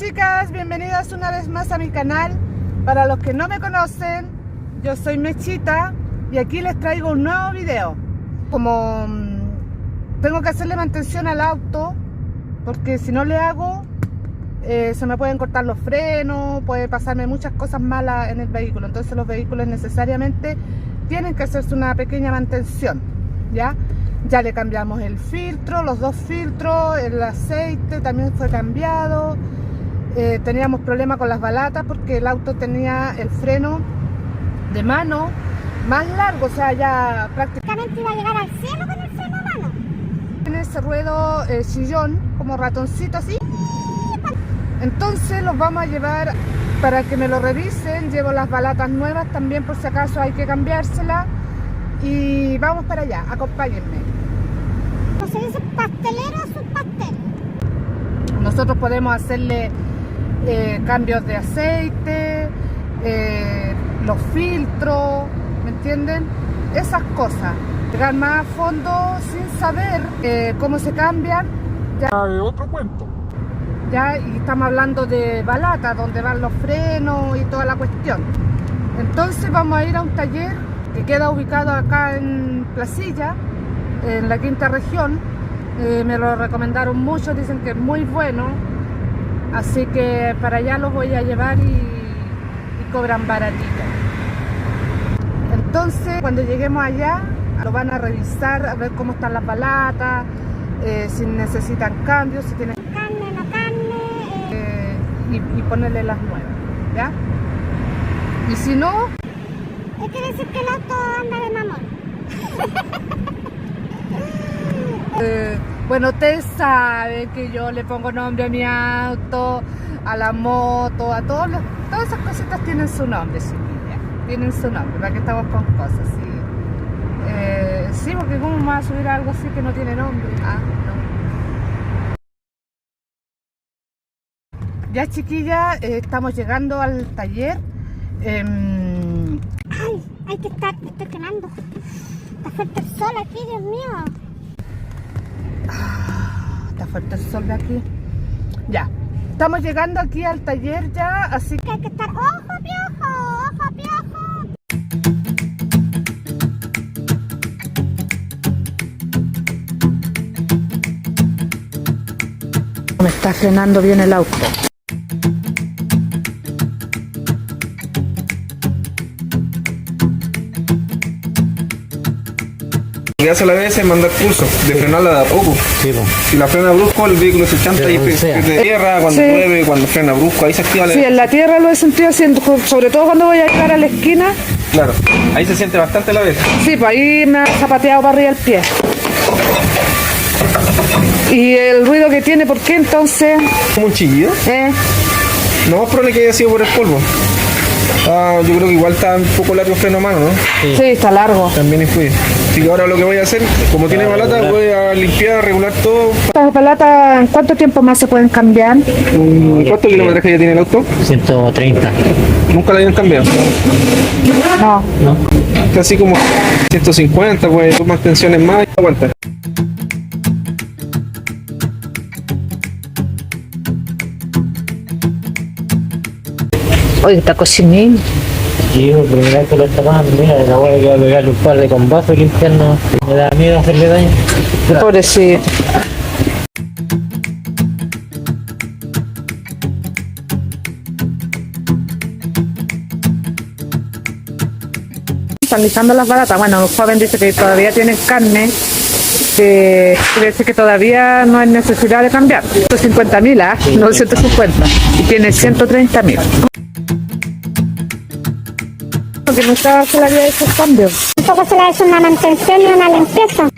chicas, bienvenidas una vez más a mi canal. Para los que no me conocen, yo soy Mechita y aquí les traigo un nuevo video. Como tengo que hacerle mantención al auto, porque si no le hago, se me pueden cortar los frenos, puede pasarme muchas cosas malas en el vehículo. Entonces los vehículos necesariamente tienen que hacerse una pequeña mantención, ¿ya? Ya le cambiamos el filtro, los dos filtros, el aceite también fue cambiado. Teníamos problemas con las balatas porque el auto tenía el freno de mano más largo, o sea, ya prácticamente iba a llegar al cielo con el freno a mano. Tiene ese ruedo chillón, como ratoncito así. Entonces los vamos a llevar para que me lo revisen. Llevo las balatas nuevas también por si acaso hay que cambiárselas. Y vamos para allá, acompáñenme. No se dice pastelero a su pastel. Nosotros podemos hacerle cambios de aceite, los filtros, ¿me entienden? Esas cosas. Llegar más a fondo sin saber cómo se cambian. Ya, otro cuento. ya, y estamos hablando de balata, donde van los frenos y toda la cuestión. Entonces vamos a ir a un taller que queda ubicado acá en Placilla, en la quinta región. Me lo recomendaron mucho, dicen que es muy bueno, así que para allá los voy a llevar y cobran baratito. Entonces cuando lleguemos allá lo van a revisar, a ver cómo están las balatas, si necesitan cambios, si tienen Carne, no carne. y ponerle las nuevas, ¿ya? Y si no, Quiere decir que el auto anda de mamón. bueno, ustedes saben que yo le pongo nombre a mi auto, a la moto, a todas esas cositas tienen su nombre, chiquilla. Tienen su nombre, para que estamos con cosas, sí. Sí, porque ¿cómo me va a subir a algo así que no tiene nombre? Ah, no. Ya, chiquilla, estamos llegando al taller. Ay, hay que estar, me estoy quemando. Está fuerte el sol aquí, Dios mío. Está fuerte el sol de aquí. Ya, estamos llegando aquí al taller ya, así que Que hay que estar, ojo piojo, ojo piojo. me está frenando bien el auto. Lo que hace a la vez es mandar pulso, de frenarla de a poco. Sí, po. Si la frena brusco, el vehículo se chanta y de tierra, cuando Sí. llueve, cuando frena brusco, ahí se activa la... Sí, en la tierra lo he sentido haciendo, sobre todo cuando voy a llegar a la esquina. Claro, ahí se siente bastante la vez. Sí, pues ahí me ha zapateado para arriba el pie. Y el ruido que tiene, ¿por qué entonces? Como un chillido. No es probable que haya sido por el polvo. Yo creo que igual está un poco largo el freno a mano, ¿no? Sí, está largo. También influye. Así que ahora lo que voy a hacer, como tiene balata, voy a limpiar, regular todo. ¿Estas balatas en cuánto tiempo más se pueden cambiar? ¿Cuánto kilometraje ya tiene el auto? 130. Nunca la habían cambiado. No. ¿No? Casi como 150, pues dos mantenciones más y aguanta. Oye, está cocinando. Sí, por primera vez que lo está pagando, mira, la voy a pegarle un par de combazos limpiando. Me da miedo hacerle daño. Pobrecito. Están listando las balatas. Bueno, los jóvenes dicen que todavía tienen carne. Que quiere decir que todavía no hay necesidad de cambiar. 150.000, ¿ah? No 150. Y tiene 130.000. Porque nunca se le había hecho el cambio. Tampoco se le hace una mantención y una limpieza.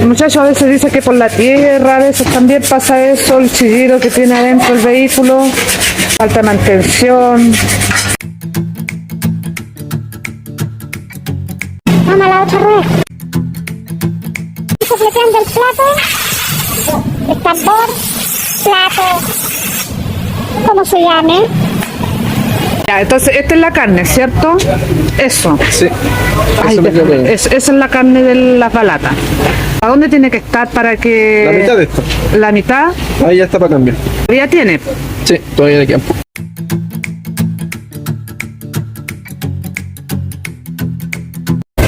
Muchachos, a veces dice que por la tierra, a veces también pasa eso, el chillido que tiene adentro el vehículo, falta de mantención. Vamos a la otra rueda. Completando el plato, el tambor, plato, como se llame. Ya, entonces esta es la carne, ¿cierto? Eso. Sí. Ay, Eso me quedó bien. esa es la carne de las balatas. ¿A dónde tiene que estar para que...? La mitad de esto. La mitad. Ahí ya está para cambiar. ¿Ya tiene? Sí, todavía le queda un poco.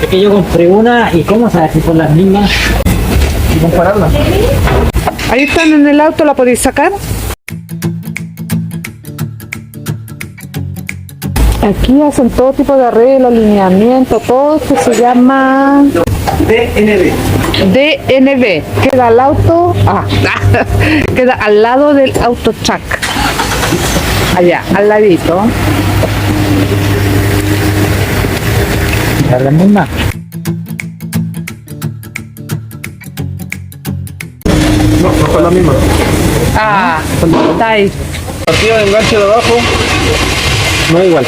Es que yo compré una y cómo sabes si son las mismas. Y compararla. Ahí están en el auto, ¿la podéis sacar? Aquí hacen todo tipo de arreglo, alineamiento, todo que se llama DNB. Queda al auto, queda al lado del auto track. Allá, al ladito. ¿Es la misma? No, no son las mismas. Ah, está ahí. Partida de enganche de abajo no es igual.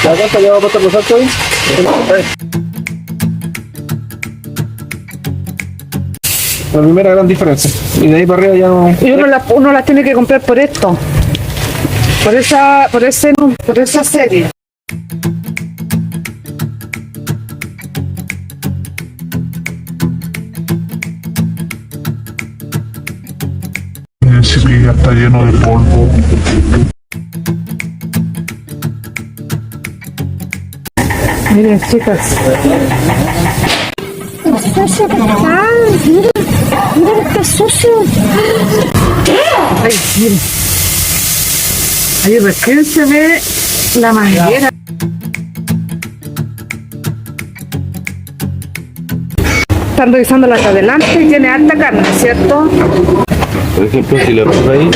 ¿La cuenta ya va a pasar los saltos ahí? La primera gran diferencia. Y de ahí para arriba ya no. Y uno la tiene que comprar por esto. Por esa serie. Ese que ya está lleno de polvo. Miren, chicas. Sucio que está. Miren, miren qué sucio. Ay, miren. Ahí recién se ve la manguera. Están revisando la de adelante y tiene alta carne, ¿cierto? Por ejemplo, si le pongo ahí,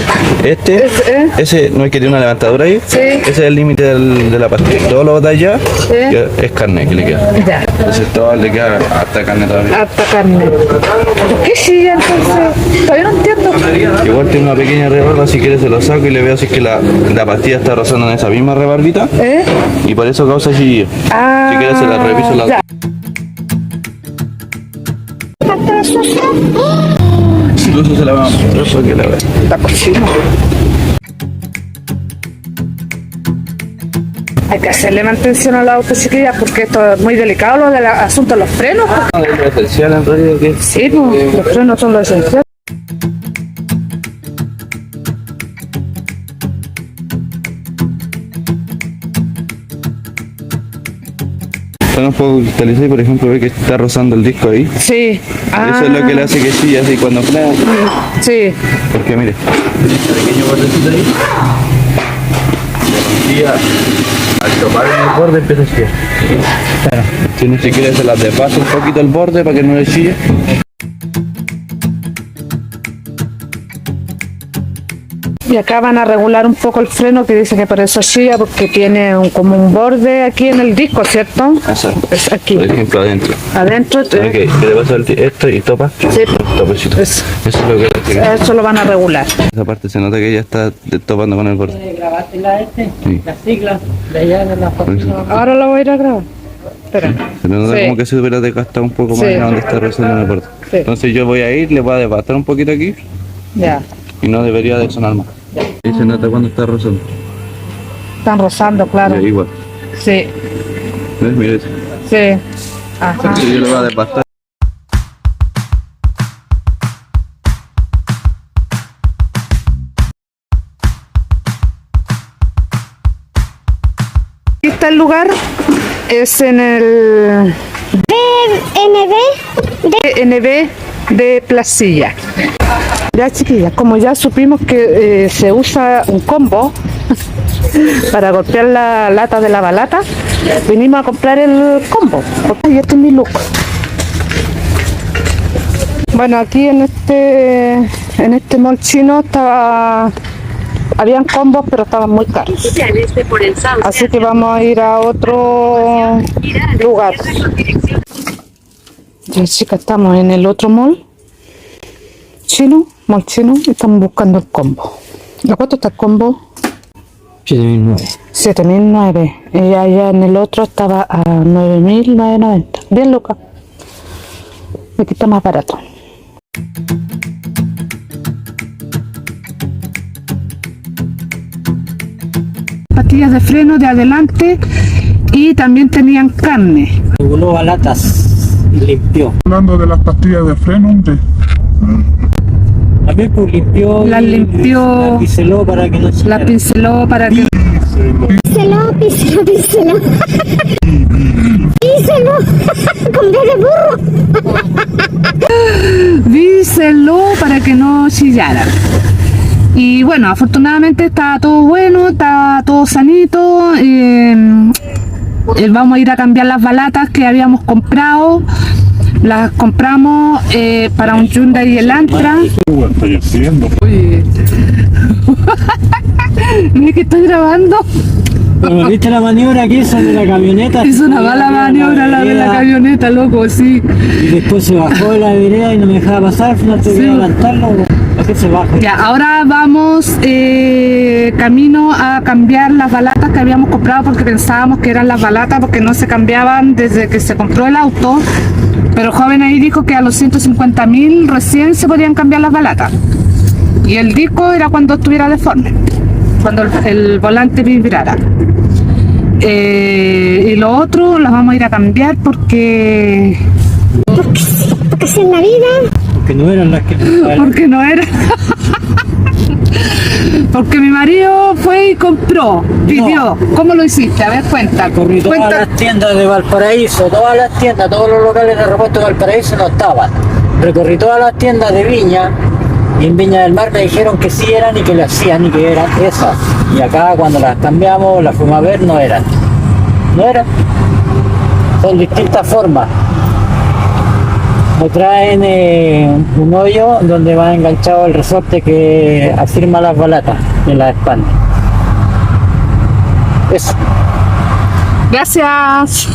ese no hay que tener una levantadura ahí, Sí. ese es el límite de la pastilla. Todo lo de allá ya es carne que le queda. Ya, Entonces todo le queda hasta carne todavía. alta carne. ¿Por qué sí, entonces? Todavía no entiendo. Igual tiene una pequeña rebarba, si quieres se lo saco y le veo si es que la pastilla está rozando en esa misma rebarbita y por eso causa chillido. Ah, Si quieres se la reviso la... ya. Está todo sucio. Incluso se la vamos a mostrar para que la vean. La cocina. Hay que hacerle mantención al auto, chiquillas, porque esto es muy delicado, lo del asunto de los frenos. Es lo esencial en realidad que Sí, pues, los frenos son lo esencial. Son un poco cristalizados y por ejemplo ve que está rozando el disco ahí. Sí. Eso es lo que le hace que sí, así cuando frena. Sí. Porque mire, este pequeño bordecito ahí, la pastilla al topar en el borde empieza a chillar. Claro. Si quieres se las desvasa un poquito el borde para que no le chille. Y acá van a regular un poco el freno, que dice que por eso chilla, porque tiene como un borde aquí en el disco, ¿cierto? Exacto. Es aquí. Por ejemplo adentro. Adentro. Ok, que le pasa esto y topa. Sí. Topecito. Eso. Eso es lo que le hace. Eso lo van a regular. Esa parte se nota que ella está topando con el borde. ¿Grabaste la Sí. las siglas de allá de la oficina? Ahora lo voy a ir a grabar. Espera. Se le nota Sí. como que se hubiera desgastado un poco más Sí. allá donde está rozando en el borde. Sí. Entonces yo voy a ir, le voy a desbastar un poquito aquí Ya. y no debería de sonar más. Y se nota cuando está rozando. Están rozando, claro. Y ahí igual. Sí. ¿Ves? Mira eso. Sí. Ajá. Entonces yo le voy a desbastar. Aquí está el lugar. Es en el DNB de Placilla. Ya, chiquillas, como ya supimos que se usa un combo para golpear la lata de la balata, vinimos a comprar el combo. Y este es mi look. Bueno, aquí en este mall chino habían combos, pero estaban muy caros. Así que vamos a ir a otro lugar. Ya, chicas, estamos en el otro mall chino, y estamos buscando el combo. ¿A cuánto está el combo? 7.009. 7.009. Y allá en el otro estaba a 9.990. Bien, loca. Aquí está más barato. pastillas de freno de adelante y también tenían carne. Reguló balatas y limpió. Hablando de las pastillas de freno, hombre. También pues limpió. Las limpió. La pinceló para que no se. La pinceló para que... Píselo. Píselo. Con B de burro. Díselo para que no chillara. Y bueno, afortunadamente está todo bueno, está todo sanito. Vamos a ir a cambiar las balatas que habíamos comprado. Las compramos para un Hyundai Elantra. ¿Qué estoy haciendo? Oye, ¿ves que estoy grabando? Pero ¿viste la maniobra que hizo de la camioneta? Hizo una mala maniobra la de la camioneta, loco, sí. Y después se bajó de la vereda y no me dejaba pasar, al final tuve que adelantarlo. ¿Para qué se baja? Ya, ahora vamos camino a cambiar las balatas que habíamos comprado porque pensábamos que eran las balatas porque no se cambiaban desde que se compró el auto. Pero el joven ahí dijo que a los 150.000 recién se podían cambiar las balatas. Y el disco era cuando estuviera deforme, cuando el volante vibrara. Y lo otro las vamos a ir a cambiar porque Porque en la vida. Porque no eran las que. porque no era. Porque mi marido fue y compró, pidió. ¿Cómo lo hiciste? A ver, cuenta. Corrí todas las tiendas de Valparaíso, todas las tiendas, todos los locales de repuesto de Valparaíso no estaban. Recorrí todas las tiendas de Viña y en Viña del Mar me dijeron que sí eran y que le hacían y que eran esas. Y acá cuando las cambiamos, las fuimos a ver, no eran. No eran. Son distintas formas. Me traen un hoyo donde va enganchado el resorte que afirma las balatas y las expande. Eso. Gracias.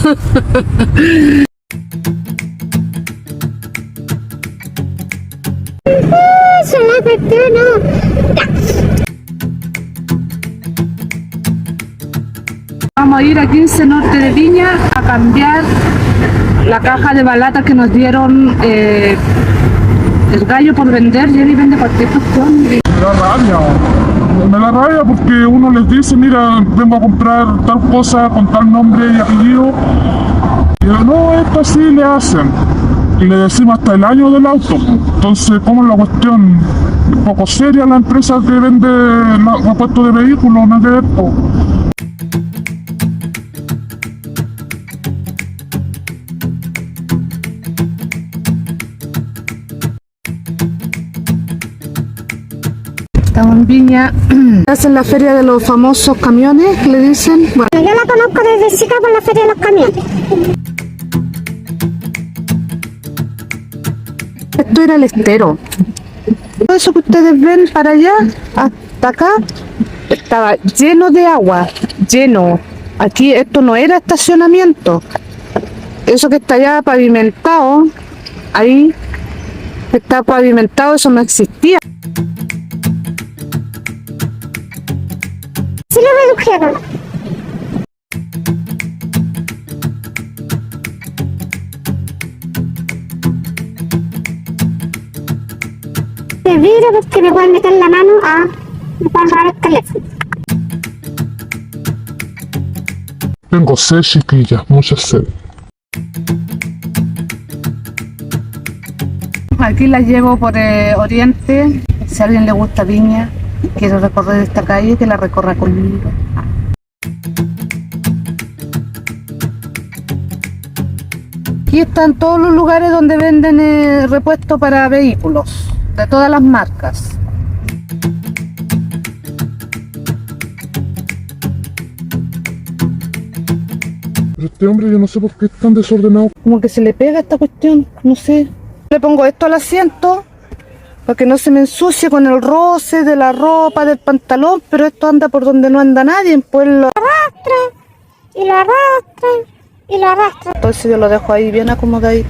Eso la cuestión, no. Vamos a ir a 15 Norte de Viña a cambiar la caja de balatas que nos dieron el gallo por vender. Jenny vende cualquier cuestión. Me da rabia porque uno les dice, mira, vengo a comprar tal cosa con tal nombre y apellido. Y no, esto sí le hacen. Y le decimos hasta el año del auto. Entonces, ¿cómo es la cuestión? Un poco seria la empresa que vende repuestos de vehículos, no es de esto. Estamos en Viña. Hacen la feria de los famosos camiones, le dicen. Bueno, Yo la conozco desde chica por la feria de los camiones. esto era el estero. Todo eso que ustedes ven para allá, hasta acá, estaba lleno de agua, lleno. Aquí esto no era estacionamiento. Eso que está allá pavimentado, ahí está pavimentado, eso no existía. Sí lo redujeron. De vidrio porque me pueden meter la mano me pueden robar el teléfono. Tengo sed, chiquilla, mucha sed. Aquí la llevo por Oriente. Si a alguien le gusta Viña, quiere recorrer esta calle, que la recorra conmigo. Aquí están todos los lugares donde venden repuestos para vehículos, de todas las marcas. Pero este hombre, yo no sé por qué es tan desordenado. Como que se le pega esta cuestión, no sé. Le pongo esto al asiento para que no se me ensucie con el roce de la ropa, del pantalón, pero esto anda por donde no anda nadie, pues lo Arrastra y lo arrastra y lo arrastra. entonces yo lo dejo ahí bien acomodadito.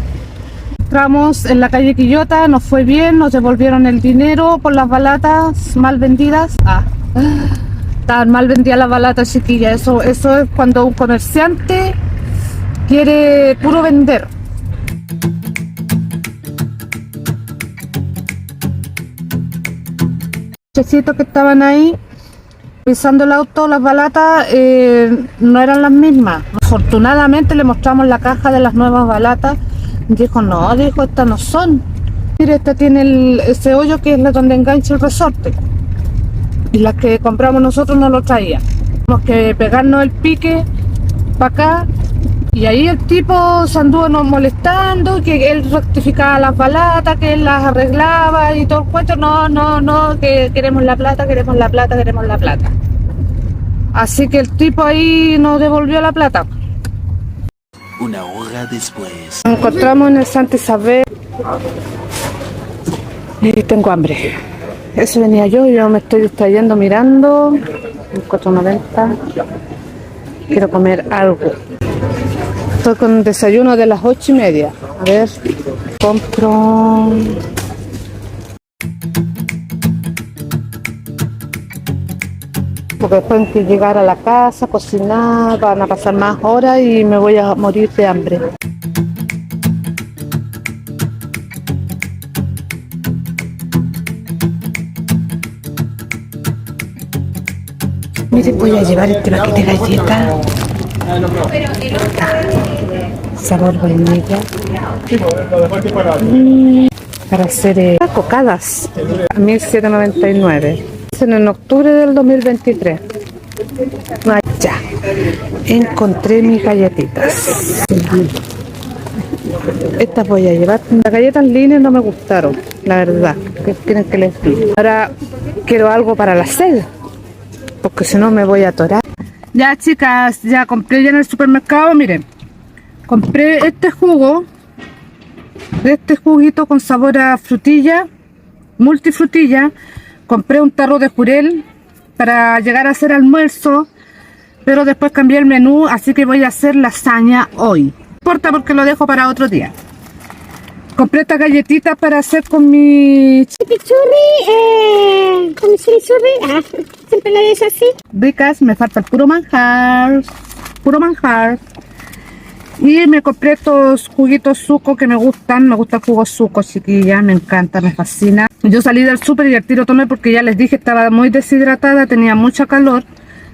Entramos en la calle Quillota, nos fue bien, nos devolvieron el dinero por las balatas mal vendidas. Estaban mal vendidas las balatas, chiquillas. Eso es cuando un comerciante quiere puro vender. Checitos que estaban ahí, Revisando el auto, las balatas no eran las mismas. Afortunadamente le mostramos la caja de las nuevas balatas. Dijo, no, dijo, estas no son. Mire, esta tiene ese hoyo que es la donde engancha el resorte. Y las que compramos nosotros no lo traía. Tenemos que pegarnos el pique para acá. Y ahí el tipo se anduvo nos molestando, que él rectificaba las balatas, que él las arreglaba y todo el cuento. No, que queremos la plata, queremos la plata, queremos la plata. Así que el tipo ahí nos devolvió la plata. Una hora después. Nos encontramos en el Santa Isabel y tengo hambre. Eso venía yo me estoy distrayendo mirando. 4.90. Quiero comer algo. Estoy con un desayuno de las 8:30. A ver, compro. Porque después hay que llegar a la casa, cocinar, van a pasar más horas y me voy a morir de hambre. Miren, voy a llevar este paquete de galletas. Sabor vainilla. Para hacer cocadas. A 1.799. En octubre del 2023. Ya. Encontré mis galletitas. Estas voy a llevar. Las galletas líneas no me gustaron, la verdad. ¿Qué quieren que les diga? Ahora quiero algo para la sed, porque si no me voy a atorar. Ya, chicas, ya compré ya en el supermercado. Miren, compré este jugo, este juguito con sabor a frutilla, multifrutilla. Compré un tarro de jurel para llegar a hacer almuerzo, pero después cambié el menú, así que voy a hacer lasaña hoy. No importa porque lo dejo para otro día. Compré estas galletitas para hacer con mi Chimichurri, con mi chimichurri, siempre lo dejo así. ricas. Me falta el puro manjar. Y me compré estos juguitos suco que me gusta el jugo suco, chiquilla, me encanta, me fascina. Yo salí del súper y al tiro tomé porque ya les dije estaba muy deshidratada, tenía mucha calor.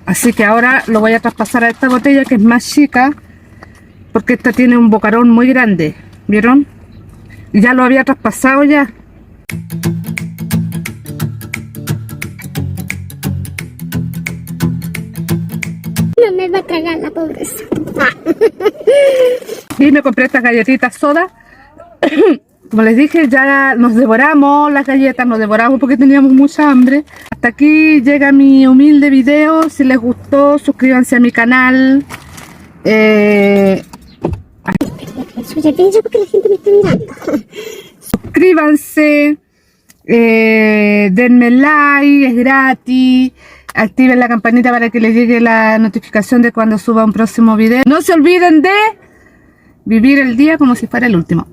Así que ahora lo voy a traspasar a esta botella que es más chica, porque esta tiene un bocarón muy grande, ¿vieron? Ya lo había traspasado ya. No me va a tragar la pobreza. Y me compré estas galletitas soda. Como les dije, ya nos devoramos las galletas, nos devoramos porque teníamos mucha hambre. Hasta aquí llega mi humilde video. Si les gustó, suscríbanse a mi canal. Porque la gente me está mirando. Suscríbanse, denme like, es gratis. Activen la campanita para que les llegue la notificación de cuando suba un próximo video. No se olviden de vivir el día como si fuera el último.